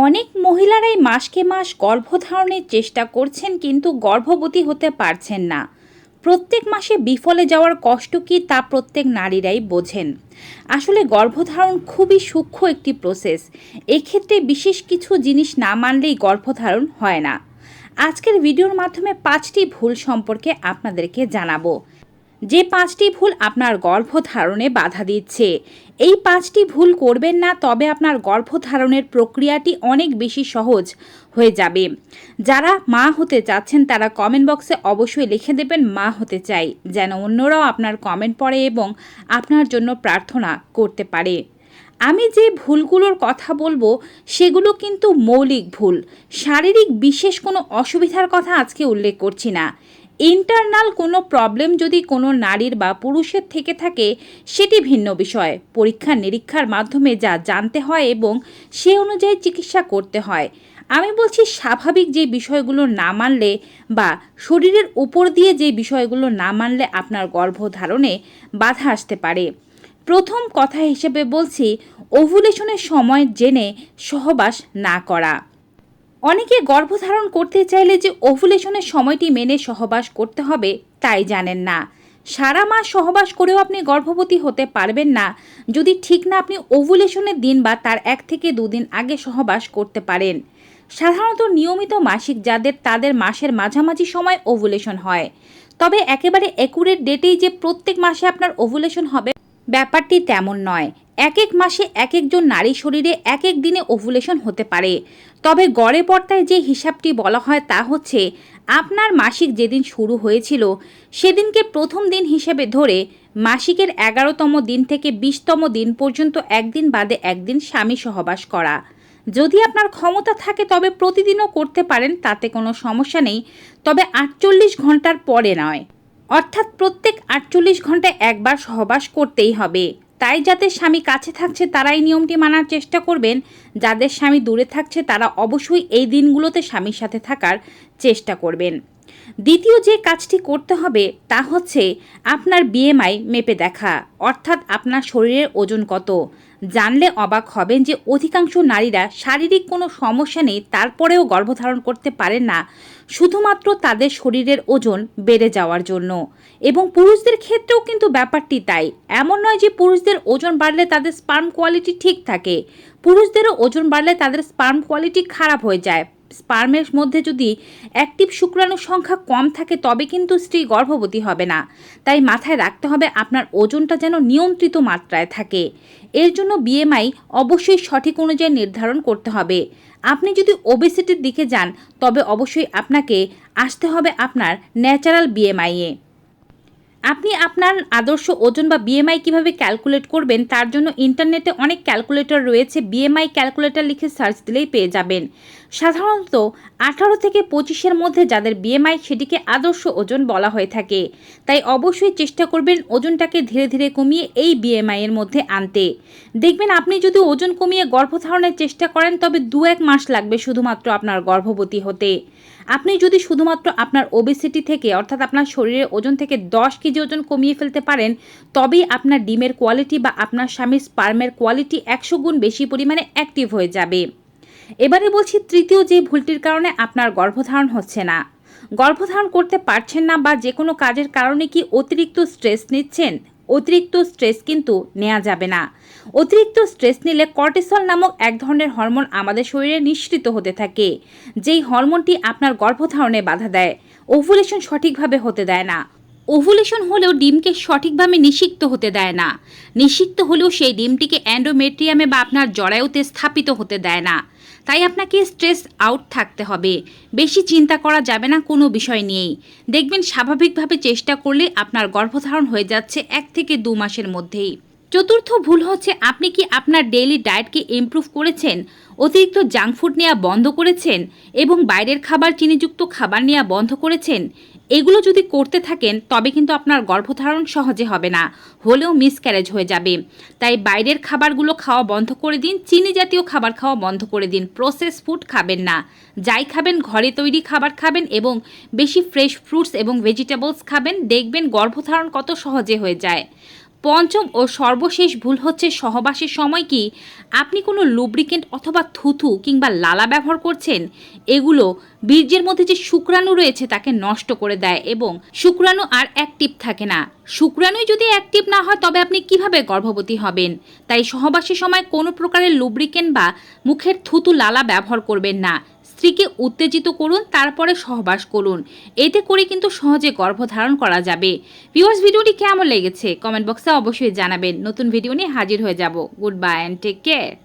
অনেক মহিলারাই মাসকে মাস গর্ভধারণের চেষ্টা করছেন কিন্তু গর্ভবতী হতে পারছেন না। প্রত্যেক মাসে বিফলে যাওয়ার কষ্ট কি তা প্রত্যেক নারীরাই বোঝেন। আসলে গর্ভধারণ খুবই সূক্ষ্ম একটি প্রসেস। এক্ষেত্রে বিশেষ কিছু জিনিস না মানলেই গর্ভধারণ হয় না। আজকের ভিডিওর মাধ্যমে 5টি ভুল সম্পর্কে আপনাদেরকে জানাবো, যে 5টি ভুল আপনার গর্ভধারণে বাধা দিচ্ছে। এই 5টি ভুল করবেন না, তবে আপনার গর্ভধারণের প্রক্রিয়াটি অনেক বেশি সহজ হয়ে যাবে। যারা মা হতে চাচ্ছেন তারা কমেন্ট বক্সে অবশ্যই লিখে দেবেন মা হতে চাই, যেন অন্যরাও আপনার কমেন্ট পড়ে এবং আপনার জন্য প্রার্থনা করতে পারে। আমি যে ভুলগুলোর কথা বলবো সেগুলো কিন্তু মৌলিক ভুল। শারীরিক বিশেষ কোনো অসুবিধার কথা আজকে উল্লেখ করছি না। ইন্টারনাল কোনো প্রবলেম যদি কোনো নারীর বা পুরুষের থেকে থাকে সেটি ভিন্ন বিষয়। পরীক্ষা নিরীক্ষার মাধ্যমে যা জানতে হয় এবং সে অনুযায়ী চিকিৎসা করতে হয়। আমি বলছি স্বাভাবিক যে বিষয়গুলো না মানলে বা শরীরের উপর দিয়ে যে বিষয়গুলো না মানলে আপনার গর্ভধারণে বাধা আসতে পারে। প্রথম কথা হিসেবে বলছি, ওভুলেশনের সময় জেনে সহবাস না করা। অনেকে গর্ভধারণ করতে চাইলে যে ওভুলেশনের সময়টি মেনে সহবাস করতে হবে তাই জানেন না। সারা মাস সহবাস করেও আপনি গর্ভবতী হতে পারবেন না যদি ঠিক না আপনি ওভুলেশনের দিন বা তার 1 থেকে 2 দিন আগে সহবাস করতে পারেন। সাধারণত নিয়মিত মাসিক যাদের তাদের মাসের মাঝামাঝি সময় ওভুলেশন হয়। তবে একেবারে অ্যাকুরেট ডেটেই যে প্রত্যেক মাসে আপনার ওভুলেশন হবে ব্যাপারটি তেমন নয়। এক এক মাসে এক একজন নারী শরীরে এক এক দিনে ওভুলেশন হতে পারে। তবে গড়ে পর্তায় যে হিসাবটি বলা হয় তা হচ্ছে, আপনার মাসিক যেদিন শুরু হয়েছিল সেদিনকে প্রথম দিন হিসেবে ধরে মাসিকের 11তম দিন থেকে 20তম দিন পর্যন্ত একদিন বাদে একদিন স্বামী সহবাস করা। যদি আপনার ক্ষমতা থাকে তবে প্রতিদিনও করতে পারেন, তাতে কোনো সমস্যা নেই। তবে 48 ঘন্টার পরে নয়, অর্থাৎ প্রত্যেক 48 ঘন্টায় একবার সহবাস করতেই হবে। তাই যাদের স্বামী কাছে থাকছে তারা এই নিয়মটি মানার চেষ্টা করবেন। যাদের স্বামী দূরে থাকছে তারা অবশ্যই এই দিনগুলোতে স্বামীর সাথে থাকার চেষ্টা করবেন। দ্বিতীয় যে কাজটি করতে হবে তা হচ্ছে আপনার বিএমআই মেপে দেখা, অর্থাৎ আপনার শরীরের ওজন কত। জানলে অবাক হবেন যে অধিকাংশ নারীরা শারীরিক কোনো সমস্যা নেই তারপরেও গর্ভধারণ করতে পারেন না, শুধুমাত্র তাদের শরীরের ওজন বেড়ে যাওয়ার জন্য। এবং পুরুষদের ক্ষেত্রেও কিন্তু ব্যাপারটি তাই। এমন নয় যে পুরুষদের ওজন বাড়লে তাদের স্পার্ম কোয়ালিটি ঠিক থাকে, পুরুষদেরও ওজন বাড়লে তাদের স্পার্ম কোয়ালিটি খারাপ হয়ে যায়। স্পার্মের মধ্যে যদি অ্যাক্টিভ শুক্রাণুর সংখ্যা কম থাকে তবে কিন্তু স্ত্রী গর্ভবতী হবে না। তাই মাথায় রাখতে হবে আপনার ওজনটা যেন নিয়ন্ত্রিত মাত্রায় থাকে। এর জন্য বিএমআই অবশ্যই সঠিক অনুযায়ী নির্ধারণ করতে হবে। আপনি যদি ওবেসিটির দিকে যান তবে অবশ্যই আপনাকে আসতে হবে আপনার ন্যাচারাল বিএমআইয়ে। আপনি আপনার আদর্শ ওজন বা বিএমআই কিভাবে ক্যালকুলেট করবেন তার জন্য ইন্টারনেটে অনেক ক্যালকুলেটর রয়েছে। বিএমআই ক্যালকুলেটর লিখে সার্চ দিলেই পেয়ে যাবেন। সাধারণত 18 থেকে 25-এর মধ্যে যাদের বিএমআই সেটিকে আদর্শ ওজন বলা হয়ে থাকে। তাই অবশ্যই চেষ্টা করবেন ওজনটাকে ধীরে ধীরে কমিয়ে এই বিএমআইয়ের মধ্যে আনতে। দেখবেন আপনি যদি ওজন কমিয়ে গর্ভধারণের চেষ্টা করেন তবে 2-1 মাস লাগবে শুধুমাত্র আপনার গর্ভবতী হতে। আপনি যদি শুধুমাত্র আপনার ওবেসিটি থেকে, অর্থাৎ আপনার শরীরের ওজন থেকে 10 কেজি ওজন কমিয়ে ফেলতে পারেন তবেই আপনার ডিমের কোয়ালিটি বা আপনার স্বামীর স্পার্মের কোয়ালিটি 100 গুণ বেশি পরিমাণে অ্যাক্টিভ হয়ে যাবে। এবারে বলছি তৃতীয় যে ভুলটির কারণে আপনার গর্ভধারণ হচ্ছে না। গর্ভধারণ করতে পারছেন না বা যে কোনো কাজের কারণে কি অতিরিক্ত স্ট্রেস নিচ্ছেন? অতিরিক্ত স্ট্রেস কিন্তু নেওয়া যাবে না। অতিরিক্ত স্ট্রেস নিলে কর্টিসল নামক এক ধরনের হরমোন আমাদের শরীরে নিঃসৃত হতে থাকে, যেই হরমোনটি আপনার গর্ভধারণে বাধা দেয়, ওভুলেশন সঠিকভাবে হতে দেয় না। ওভুলেশন হলেও ডিমকে সঠিকভাবে নিষিক্ত হতে দেয় না। নিষিক্ত হলেও সেই ডিমটিকে অ্যান্ডোমেট্রিয়ামে বা আপনার জরায়ুতে স্থাপিত হতে দেয় না। তাই আপনাকে স্ট্রেস আউট থাকতে হবে। বেশি চিন্তা করা যাবে না কোনো বিষয় নিয়েই। দেখবেন স্বাভাবিকভাবে চেষ্টা করলে আপনার গর্ভধারণ হয়ে যাচ্ছে 1 থেকে 2 মাসের মধ্যেই। চতুর্থ ভুল হচ্ছে, আপনি কি আপনার ডেইলি ডায়েটকে ইমপ্রুভ করেছেন, অতিরিক্ত জাঙ্ক ফুড নেওয়া বন্ধ করেছেন এবং বাইরের খাবার চিনিযুক্ত খাবার নেওয়া বন্ধ করেছেন। এগুলো যদি করতে থাকেন তবে কিন্তু আপনার গর্ভধারণ সহজে হবে না, হলেও মিসক্যারেজ হয়ে যাবে। তাই বাইরের খাবারগুলো খাওয়া বন্ধ করে দিন, চিনি জাতীয় খাবার খাওয়া বন্ধ করে দিন, প্রসেস ফুড খাবেন না। যাই খাবেন ঘরে তৈরি খাবার খাবেন এবং বেশি ফ্রেশ ফ্রুটস এবং ভেজিটেবলস খাবেন। দেখবেন গর্ভধারণ কত সহজে হয়ে যায়। পঞ্চম ও সর্বশেষ ভুল হচ্ছে সহবাসের সময় কি আপনি কোনো লুব্রিকেন্ট অথবা থুথু কিংবা লালা ব্যবহার করছেন। এগুলো বীর্যের মধ্যে যে শুক্রাণু রয়েছে তাকে নষ্ট করে দেয় এবং শুক্রাণু আর অ্যাক্টিভ থাকে না। শুক্রাণুই যদি অ্যাক্টিভ না হয় তবে আপনি কিভাবে গর্ভবতী হবেন। তাই সহবাসের সময় কোনো প্রকারের লুব্রিকেন্ট বা মুখের থুতু লালা ব্যবহার করবেন না। স্ত্রীকে উত্তেজিত করুন, তারপরে সহবাস করুন। এতে করে কিন্তু সহজে গর্ভধারণ করা যাবে। ভিউয়ার্স, ভিডিওটি কেমন লেগেছে কমেন্ট বক্সে অবশ্যই জানাবেন। নতুন ভিডিও নিয়ে হাজির হয়ে যাব। Good bye and take care.